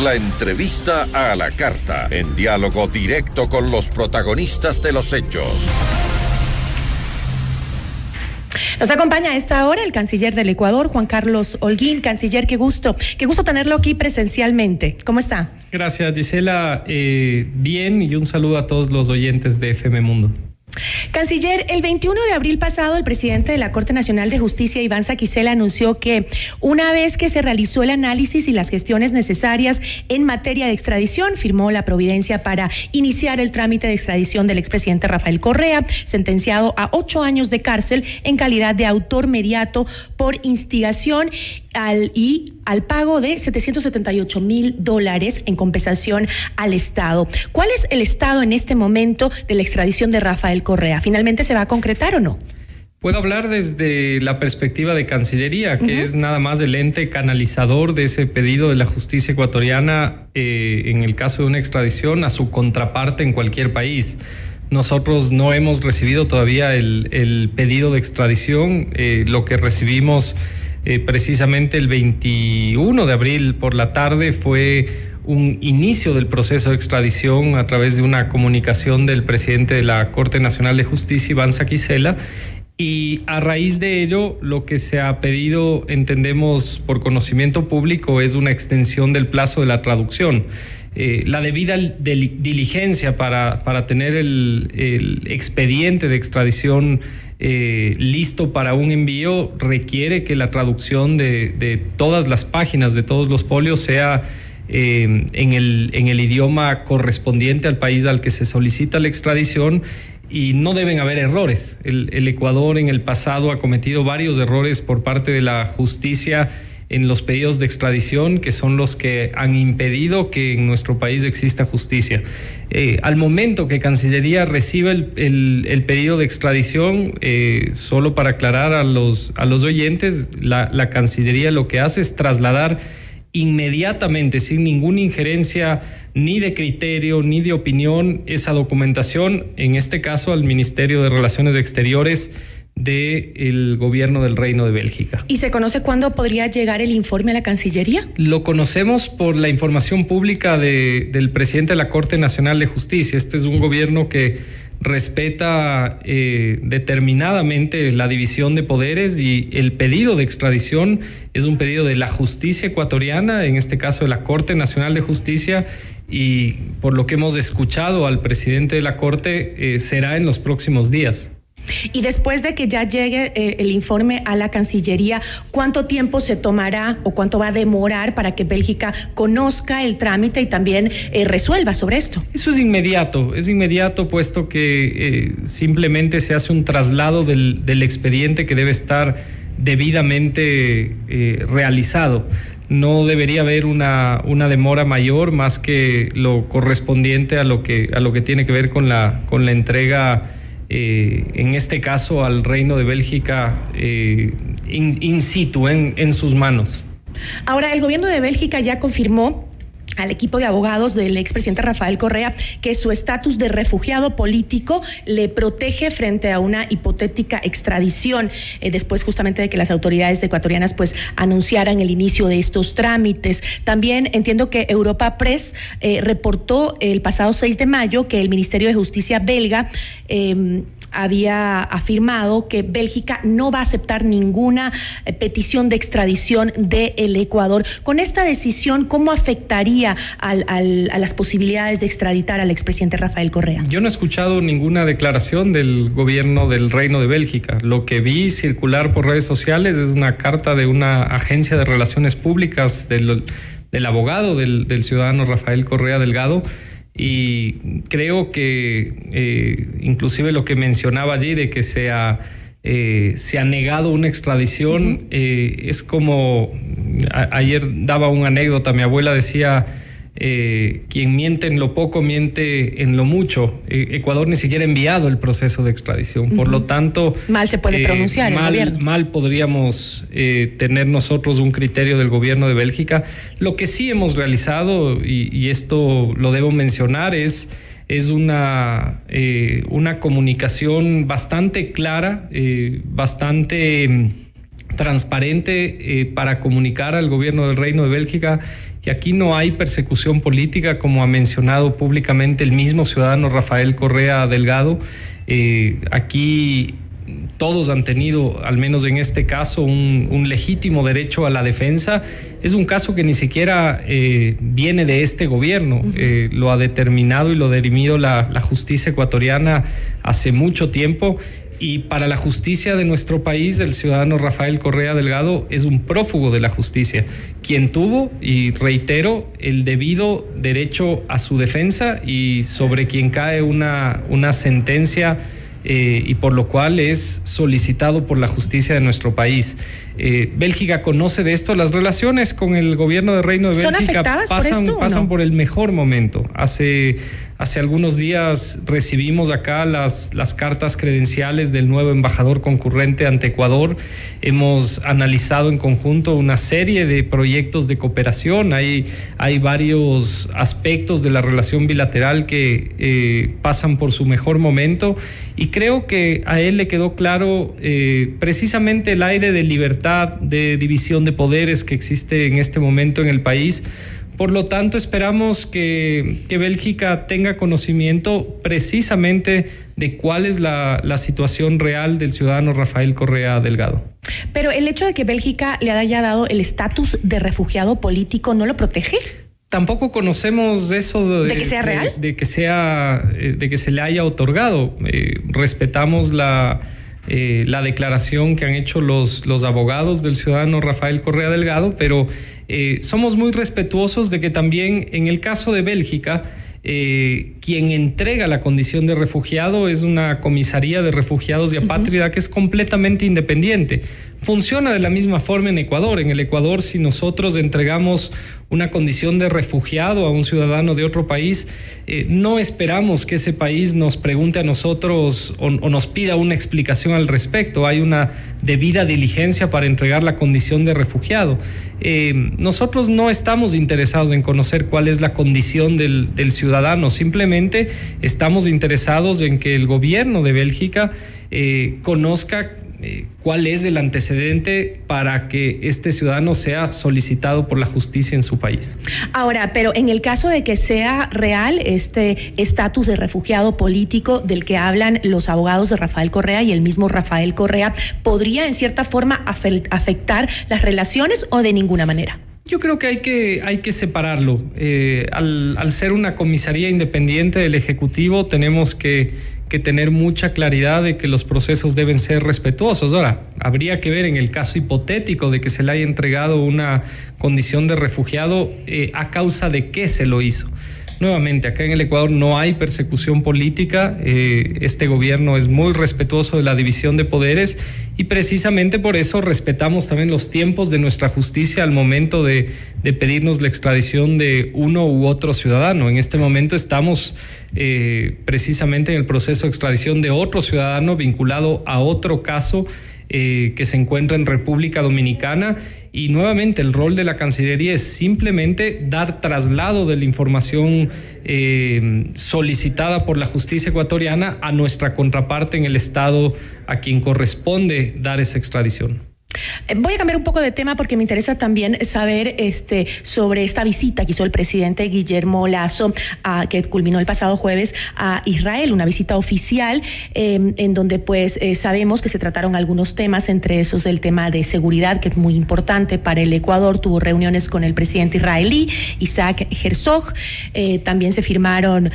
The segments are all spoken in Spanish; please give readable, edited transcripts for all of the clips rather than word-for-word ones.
La entrevista a la carta, en diálogo directo con los protagonistas de los hechos. Nos acompaña a esta hora el canciller del Ecuador, Juan Carlos Holguín. Canciller, qué gusto tenerlo aquí presencialmente. ¿Cómo está? Gracias, Gisela. Bien, y un saludo a todos los oyentes de FM Mundo. Canciller, el 21 de abril pasado, el presidente de la Corte Nacional de Justicia, Iván Saquicela, anunció que una vez que se realizó el análisis y las gestiones necesarias en materia de extradición, firmó la providencia para iniciar el trámite de extradición del expresidente Rafael Correa, sentenciado a 8 años de cárcel en calidad de autor mediato por instigación al pago de $778,000 en compensación al Estado. ¿Cuál es el estado en este momento de la extradición de Rafael Correa? ¿Finalmente se va a concretar o no? Puedo hablar desde la perspectiva de Cancillería, que es nada más el ente canalizador de ese pedido de la justicia ecuatoriana en el caso de una extradición a su contraparte en cualquier país. Nosotros no hemos recibido todavía el pedido de extradición. Lo que recibimos precisamente el 21 de abril por la tarde fue un inicio del proceso de extradición a través de una comunicación del presidente de la Corte Nacional de Justicia, Iván Saquicela, y a raíz de ello lo que se ha pedido, entendemos por conocimiento público, es una extensión del plazo de la traducción. La debida diligencia para tener el expediente de extradición listo para un envío requiere que la traducción de todas las páginas, de todos los folios, sea en el idioma correspondiente al país al que se solicita la extradición, y no deben haber errores. El Ecuador en el pasado ha cometido varios errores por parte de la justicia en los pedidos de extradición, que son los que han impedido que en nuestro país exista justicia. Al momento que Cancillería reciba el pedido de extradición, solo para aclarar a los oyentes, la Cancillería lo que hace es trasladar inmediatamente, sin ninguna injerencia ni de criterio ni de opinión, esa documentación, en este caso al Ministerio de Relaciones Exteriores del gobierno del Reino de Bélgica. ¿Y se conoce cuándo podría llegar el informe a la Cancillería? Lo conocemos por la información pública del presidente de la Corte Nacional de Justicia. Este es un gobierno que respeta determinadamente la división de poderes, y el pedido de extradición es un pedido de la justicia ecuatoriana, en este caso de la Corte Nacional de Justicia, y por lo que hemos escuchado al presidente de la Corte, será en los próximos días. Y después de que ya llegue el informe a la Cancillería, ¿cuánto tiempo se tomará o cuánto va a demorar para que Bélgica conozca el trámite y también resuelva sobre esto? Eso es inmediato, puesto que simplemente se hace un traslado del expediente que debe estar debidamente realizado. No debería haber una demora mayor, más que lo correspondiente a lo que tiene que ver con la entrega, en este caso al Reino de Bélgica, in situ, en sus manos. Ahora, el gobierno de Bélgica ya confirmó al equipo de abogados del expresidente Rafael Correa que su estatus de refugiado político le protege frente a una hipotética extradición, después justamente de que las autoridades ecuatorianas pues anunciaran el inicio de estos trámites. También entiendo que Europa Press reportó el pasado 6 de mayo que el Ministerio de Justicia belga había afirmado que Bélgica no va a aceptar ninguna petición de extradición del Ecuador. Con esta decisión, ¿cómo afectaría a las posibilidades de extraditar al expresidente Rafael Correa? Yo no he escuchado ninguna declaración del gobierno del Reino de Bélgica. Lo que vi circular por redes sociales es una carta de una agencia de relaciones públicas del abogado del ciudadano Rafael Correa Delgado. Y creo que inclusive lo que mencionaba allí de que se ha negado una extradición, es como ayer daba una anécdota, mi abuela decía, quien miente en lo poco miente en lo mucho. Ecuador ni siquiera ha enviado el proceso de extradición, por lo tanto mal se puede pronunciar el gobierno. Mal podríamos tener nosotros un criterio del gobierno de Bélgica. Lo que sí hemos realizado, y esto lo debo mencionar, es una comunicación bastante clara, bastante transparente para comunicar al gobierno del Reino de Bélgica que aquí no hay persecución política, como ha mencionado públicamente el mismo ciudadano Rafael Correa Delgado. Aquí todos han tenido, al menos en este caso, un legítimo derecho a la defensa. Es un caso que ni siquiera viene de este gobierno. Lo ha determinado y lo ha dirimido la justicia ecuatoriana hace mucho tiempo. Y para la justicia de nuestro país, el ciudadano Rafael Correa Delgado es un prófugo de la justicia, quien tuvo, y reitero, el debido derecho a su defensa y sobre quien cae una sentencia y por lo cual es solicitado por la justicia de nuestro país. Bélgica conoce de esto. Las relaciones con el gobierno del Reino de Bélgica pasan por el mejor momento. Hace algunos días recibimos acá las cartas credenciales del nuevo embajador concurrente ante Ecuador. Hemos analizado en conjunto una serie de proyectos de cooperación. Hay varios aspectos de la relación bilateral que pasan por su mejor momento, y creo que a él le quedó claro precisamente el aire de libertad, de división de poderes que existe en este momento en el país. Por lo tanto, esperamos que Bélgica tenga conocimiento precisamente de cuál es la situación real del ciudadano Rafael Correa Delgado. Pero el hecho de que Bélgica le haya dado el estatus de refugiado político, ¿no lo protege? Tampoco conocemos eso ¿De que sea real? De que se le haya otorgado. Respetamos la declaración que han hecho los abogados del ciudadano Rafael Correa Delgado, pero somos muy respetuosos de que también en el caso de Bélgica, quien entrega la condición de refugiado es una comisaría de refugiados y apátrida que es completamente independiente. Funciona de la misma forma en Ecuador. En el Ecuador, si nosotros entregamos una condición de refugiado a un ciudadano de otro país, no esperamos que ese país nos pregunte a nosotros o nos pida una explicación al respecto. Hay una debida diligencia para entregar la condición de refugiado. Nosotros no estamos interesados en conocer cuál es la condición del ciudadano. Simplemente estamos interesados en que el gobierno de Bélgica conozca cuál es el antecedente para que este ciudadano sea solicitado por la justicia en su país. Ahora, pero en el caso de que sea real este estatus de refugiado político del que hablan los abogados de Rafael Correa y el mismo Rafael Correa, ¿podría en cierta forma afectar las relaciones o de ninguna manera? Yo creo que hay que separarlo. Al ser una comisaría independiente del Ejecutivo, tenemos que tener mucha claridad de que los procesos deben ser respetuosos. Ahora, habría que ver en el caso hipotético de que se le haya entregado una condición de refugiado, a causa de qué se lo hizo. Nuevamente, acá en el Ecuador no hay persecución política. Este gobierno es muy respetuoso de la división de poderes y precisamente por eso respetamos también los tiempos de nuestra justicia al momento de pedirnos la extradición de uno u otro ciudadano. En este momento estamos precisamente en el proceso de extradición de otro ciudadano vinculado a otro caso que se encuentra en República Dominicana, y nuevamente el rol de la Cancillería es simplemente dar traslado de la información solicitada por la justicia ecuatoriana a nuestra contraparte en el estado a quien corresponde dar esa extradición. Voy a cambiar un poco de tema porque me interesa también saber sobre esta visita que hizo el presidente Guillermo Lasso, que culminó el pasado jueves, a Israel, una visita oficial en donde pues sabemos que se trataron algunos temas, entre esos el tema de seguridad, que es muy importante para el Ecuador. Tuvo reuniones con el presidente israelí, Isaac Herzog. También se firmaron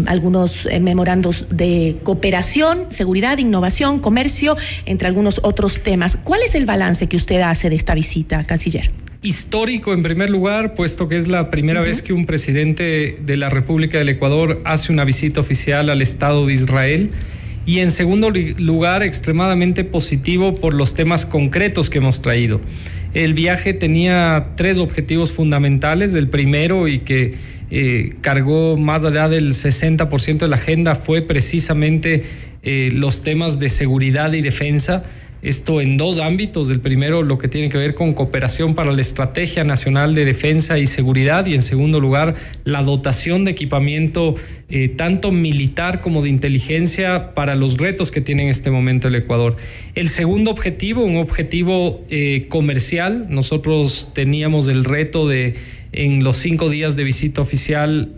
algunos memorandos de cooperación, seguridad, innovación, comercio, entre algunos otros temas. ¿Cuál es el balance que usted hace de esta visita, canciller? Histórico, en primer lugar, puesto que es la primera vez que un presidente de la República del Ecuador hace una visita oficial al Estado de Israel. Y en segundo lugar, extremadamente positivo por los temas concretos que hemos traído. El viaje tenía 3 objetivos fundamentales. El primero, y que cargó más allá del 60% de la agenda, fue precisamente los temas de seguridad y defensa. Esto en dos ámbitos. El primero, lo que tiene que ver con cooperación para la Estrategia Nacional de Defensa y Seguridad, y en segundo lugar, la dotación de equipamiento tanto militar como de inteligencia para los retos que tiene en este momento el Ecuador. El segundo objetivo, un objetivo comercial. Nosotros teníamos el reto de, en los 5 días de visita oficial,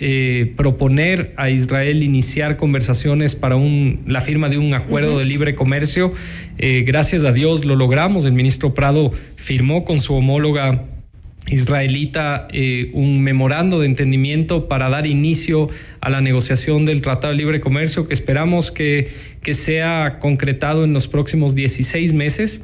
proponer a Israel iniciar conversaciones para la firma de un acuerdo de libre comercio. Gracias a Dios lo logramos. El ministro Prado firmó con su homóloga israelita un memorando de entendimiento para dar inicio a la negociación del Tratado de Libre Comercio, que esperamos que sea concretado en los próximos 16 meses.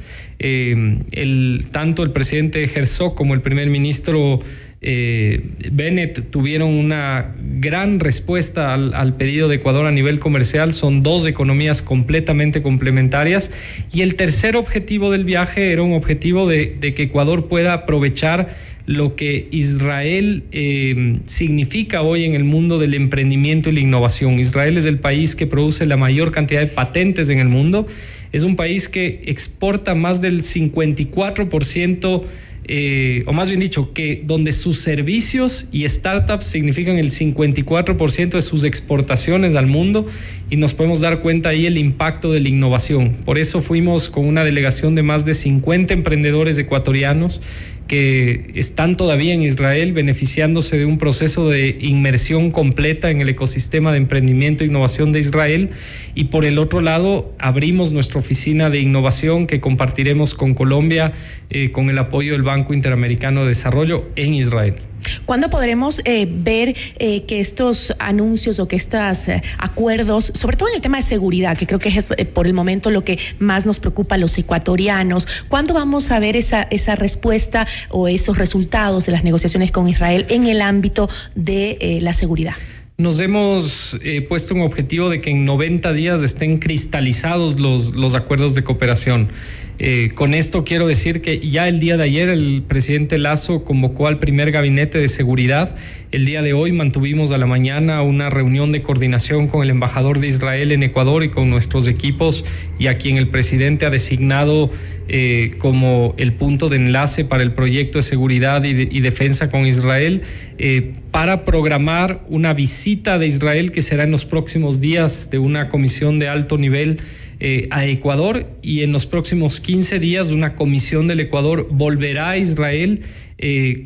Tanto el presidente Herzog como el primer ministro Bennett tuvieron una gran respuesta al pedido de Ecuador a nivel comercial. Son dos economías completamente complementarias, y el tercer objetivo del viaje era un objetivo de que Ecuador pueda aprovechar lo que Israel significa hoy en el mundo del emprendimiento y la innovación. Israel es el país que produce la mayor cantidad de patentes en el mundo. Es un país que exporta más del 54%, o más bien dicho, que donde sus servicios y startups significan el 54% de sus exportaciones al mundo, y nos podemos dar cuenta ahí el impacto de la innovación. Por eso fuimos con una delegación de más de 50 emprendedores ecuatorianos que están todavía en Israel beneficiándose de un proceso de inmersión completa en el ecosistema de emprendimiento e innovación de Israel. Y por el otro lado, abrimos nuestra oficina de innovación que compartiremos con Colombia con el apoyo del Banco Interamericano de Desarrollo en Israel. ¿Cuándo podremos ver que estos anuncios o que estos acuerdos, sobre todo en el tema de seguridad, que creo que es por el momento lo que más nos preocupa a los ecuatorianos, cuándo vamos a ver esa respuesta o esos resultados de las negociaciones con Israel en el ámbito de la seguridad? Nos hemos puesto un objetivo de que en 90 días estén cristalizados los acuerdos de cooperación. Con esto quiero decir que ya el día de ayer el presidente Lasso convocó al primer gabinete de seguridad. El día de hoy mantuvimos a la mañana una reunión de coordinación con el embajador de Israel en Ecuador y con nuestros equipos, y a quien el presidente ha designado como el punto de enlace para el proyecto de seguridad y defensa con Israel, para programar una visita de Israel que será en los próximos días de una comisión de alto nivel a Ecuador, y en los próximos 15 días una comisión del Ecuador volverá a Israel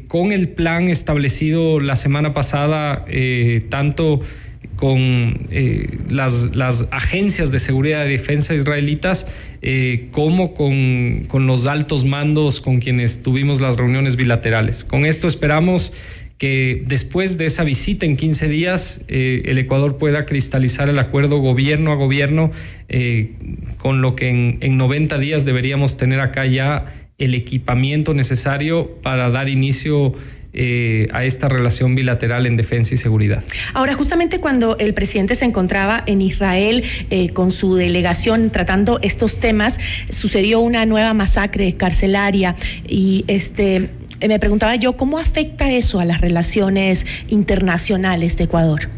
con el plan establecido la semana pasada, tanto con las agencias de seguridad y defensa israelitas como con los altos mandos con quienes tuvimos las reuniones bilaterales. Con esto esperamos que después de esa visita en 15 días el Ecuador pueda cristalizar el acuerdo gobierno a gobierno, con lo que en 90 días deberíamos tener acá ya el equipamiento necesario para dar inicio a esta relación bilateral en defensa y seguridad. Ahora, justamente cuando el presidente se encontraba en Israel con su delegación tratando estos temas, sucedió una nueva masacre carcelaria, y me preguntaba yo, ¿cómo afecta eso a las relaciones internacionales de Ecuador?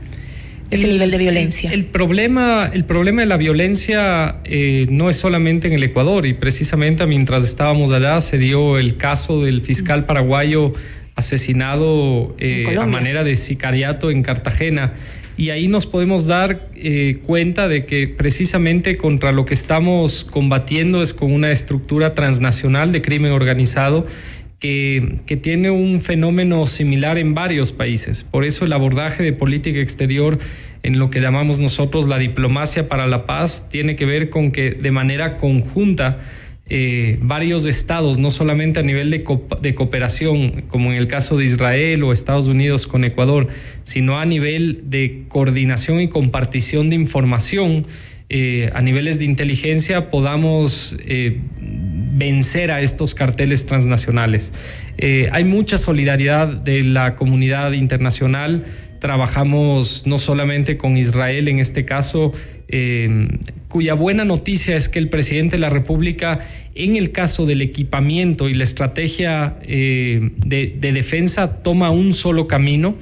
Ese nivel de violencia. El problema de la violencia no es solamente en el Ecuador, y precisamente mientras estábamos allá se dio el caso del fiscal paraguayo asesinado a manera de sicariato en Cartagena. Y ahí nos podemos dar cuenta de que precisamente contra lo que estamos combatiendo es con una estructura transnacional de crimen organizado que tiene un fenómeno similar en varios países. Por eso el abordaje de política exterior en lo que llamamos nosotros la diplomacia para la paz tiene que ver con que de manera conjunta varios estados, no solamente a nivel de cooperación, como en el caso de Israel o Estados Unidos con Ecuador, sino a nivel de coordinación y compartición de información, a niveles de inteligencia, podamos vencer a estos carteles transnacionales. Hay mucha solidaridad de la comunidad internacional. Trabajamos no solamente con Israel en este caso, cuya buena noticia es que el presidente de la República, en el caso del equipamiento y la estrategia de defensa, toma un solo camino,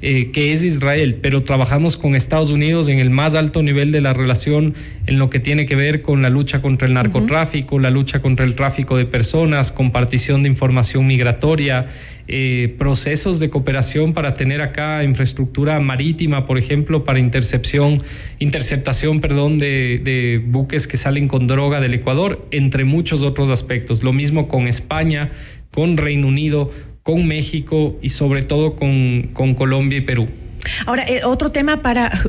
que es Israel, pero trabajamos con Estados Unidos en el más alto nivel de la relación en lo que tiene que ver con la lucha contra el narcotráfico, la lucha contra el tráfico de personas, compartición de información migratoria, procesos de cooperación para tener acá infraestructura marítima, por ejemplo, para interceptación, de buques que salen con droga del Ecuador, entre muchos otros aspectos. Lo mismo con España, con Reino Unido, con México y sobre todo con Colombia y Perú. Ahora, otro tema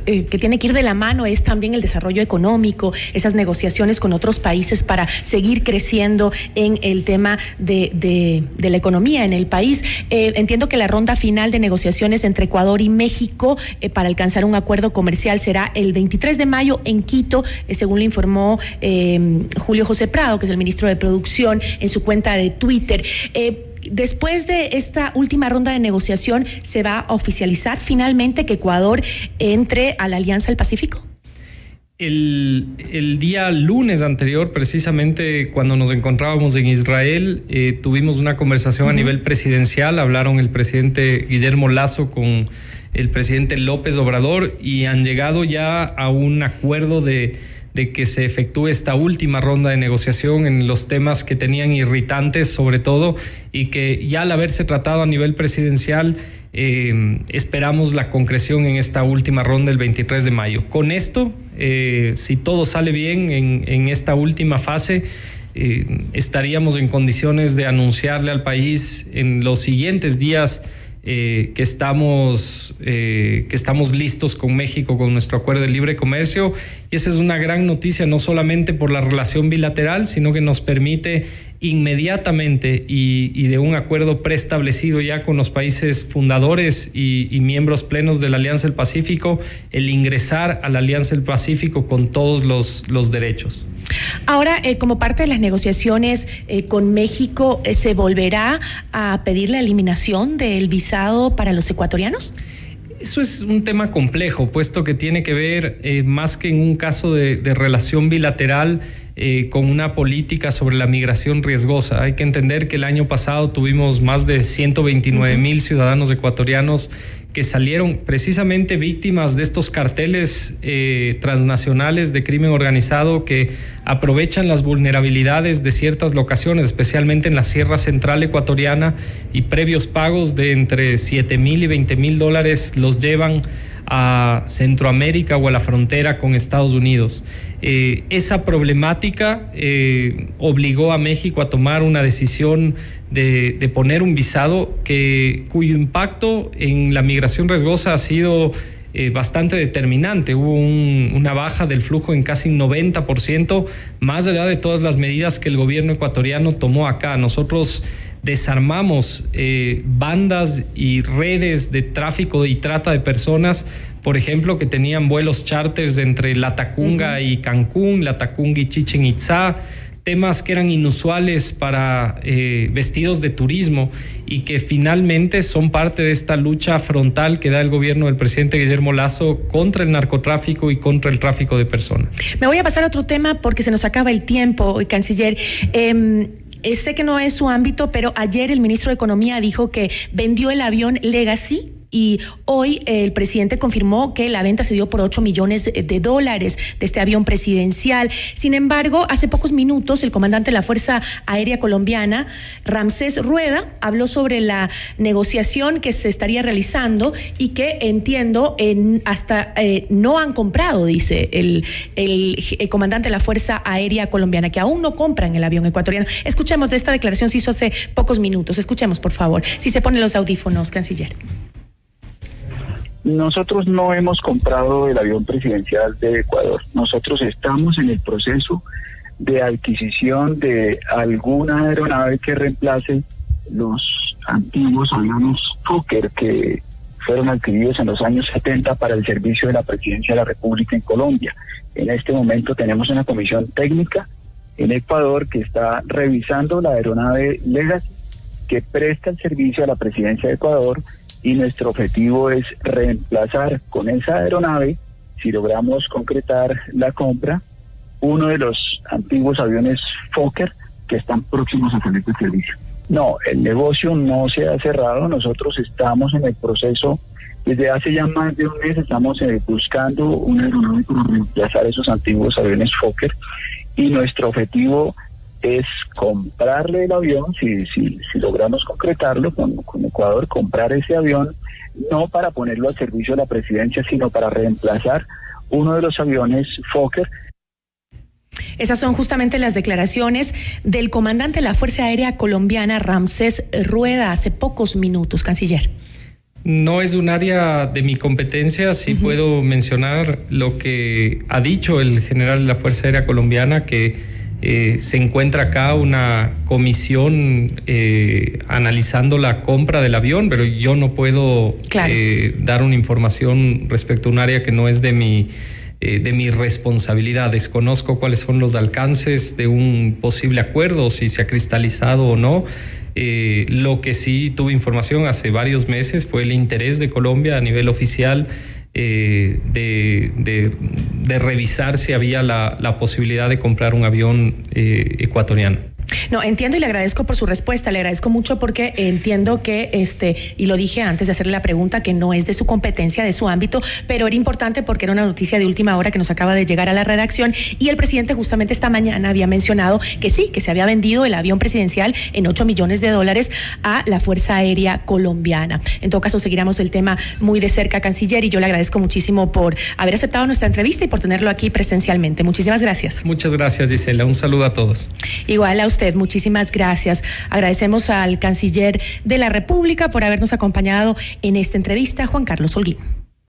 que tiene que ir de la mano es también el desarrollo económico, esas negociaciones con otros países para seguir creciendo en el tema de la economía en el país. Entiendo que la ronda final de negociaciones entre Ecuador y México para alcanzar un acuerdo comercial será el 23 de mayo en Quito, según le informó Julio José Prado, que es el ministro de Producción, en su cuenta de Twitter. Después de esta última ronda de negociación, ¿se va a oficializar finalmente que Ecuador entre a la Alianza del Pacífico? El día lunes anterior, precisamente cuando nos encontrábamos en Israel, tuvimos una conversación a nivel presidencial. Hablaron el presidente Guillermo Lasso con el presidente López Obrador y han llegado ya a un acuerdo de que se efectúe esta última ronda de negociación en los temas que tenían irritantes sobre todo, y que ya al haberse tratado a nivel presidencial esperamos la concreción en esta última ronda el 23 de mayo. Con esto, si todo sale bien en esta última fase, estaríamos en condiciones de anunciarle al país en los siguientes días que estamos listos con México con nuestro acuerdo de libre comercio, y esa es una gran noticia, no solamente por la relación bilateral, sino que nos permite inmediatamente y de un acuerdo preestablecido ya con los países fundadores y miembros plenos de la Alianza del Pacífico, el ingresar a la Alianza del Pacífico con todos los derechos. Ahora, como parte de las negociaciones con México, ¿se volverá a pedir la eliminación del visado para los ecuatorianos? Eso es un tema complejo, puesto que tiene que ver más que en un caso de relación bilateral con una política sobre la migración riesgosa. Hay que entender que el año pasado tuvimos más de 129,000 ciudadanos ecuatorianos que salieron precisamente víctimas de estos carteles transnacionales de crimen organizado que aprovechan las vulnerabilidades de ciertas locaciones, especialmente en la Sierra Central ecuatoriana, y previos pagos de entre $7,000 y $20,000 los llevan a Centroamérica o a la frontera con Estados Unidos. Esa problemática obligó a México a tomar una decisión de poner un visado cuyo impacto en la migración riesgosa ha sido bastante determinante. Hubo una baja del flujo en casi un 90%, más allá de todas las medidas que el gobierno ecuatoriano tomó acá. Nosotros desarmamos bandas y redes de tráfico y trata de personas, por ejemplo, que tenían vuelos charters entre Latacunga y Cancún, Latacunga y Chichén Itzá, temas que eran inusuales para vestidos de turismo y que finalmente son parte de esta lucha frontal que da el gobierno del presidente Guillermo Lasso contra el narcotráfico y contra el tráfico de personas. Me voy a pasar a otro tema porque se nos acaba el tiempo, canciller. Sé que no es su ámbito, pero ayer el ministro de Economía dijo que vendió el avión Legacy, y hoy el presidente confirmó que la venta se dio por $8 millones de este avión presidencial. Sin embargo, hace pocos minutos el comandante de la Fuerza Aérea Colombiana, Ramsés Rueda, habló sobre la negociación que se estaría realizando y que entiendo hasta no han comprado, dice el comandante de la Fuerza Aérea Colombiana, que aún no compran el avión ecuatoriano. Escuchemos de esta declaración, se hizo hace pocos minutos. Escuchemos, por favor, si se ponen los audífonos, canciller. Nosotros no hemos comprado el avión presidencial de Ecuador. Nosotros estamos en el proceso de adquisición de alguna aeronave que reemplace los antiguos aviones Fokker que fueron adquiridos en los años 70 para el servicio de la Presidencia de la República en Colombia. En este momento tenemos una comisión técnica en Ecuador que está revisando la aeronave Legacy que presta el servicio a la Presidencia de Ecuador, y nuestro objetivo es reemplazar con esa aeronave, si logramos concretar la compra, uno de los antiguos aviones Fokker que están próximos a salir de servicio. No, el negocio no se ha cerrado. Nosotros estamos en el proceso, desde hace ya más de un mes estamos buscando una aeronave para reemplazar esos antiguos aviones Fokker, y nuestro objetivo es comprarle el avión, si logramos concretarlo con Ecuador, comprar ese avión, no para ponerlo al servicio de la presidencia, sino para reemplazar uno de los aviones Fokker. Esas son justamente las declaraciones del comandante de la Fuerza Aérea Colombiana, Ramsés Rueda, hace pocos minutos, canciller. No es un área de mi competencia, sí puedo mencionar lo que ha dicho el general de la Fuerza Aérea Colombiana, que se encuentra acá una comisión analizando la compra del avión, pero yo no puedo dar una información respecto a un área que no es de mi responsabilidad. Desconozco cuáles son los alcances de un posible acuerdo, si se ha cristalizado o no. Lo que sí tuve información hace varios meses fue el interés de Colombia a nivel oficial de revisar si había la posibilidad de comprar un avión ecuatoriano. No, entiendo y le agradezco por su respuesta, le agradezco mucho porque entiendo que, y lo dije antes de hacerle la pregunta, que no es de su competencia, de su ámbito, pero era importante porque era una noticia de última hora que nos acaba de llegar a la redacción, y el presidente justamente esta mañana había mencionado que sí, que se había vendido el avión presidencial en $8 millones a la Fuerza Aérea Colombiana. En todo caso, seguiremos el tema muy de cerca, canciller, y yo le agradezco muchísimo por haber aceptado nuestra entrevista y por tenerlo aquí presencialmente. Muchísimas gracias. Muchas gracias, Gisela. Un saludo a todos. Igual a usted, muchísimas gracias. Agradecemos al canciller de la República por habernos acompañado en esta entrevista, Juan Carlos Holguín.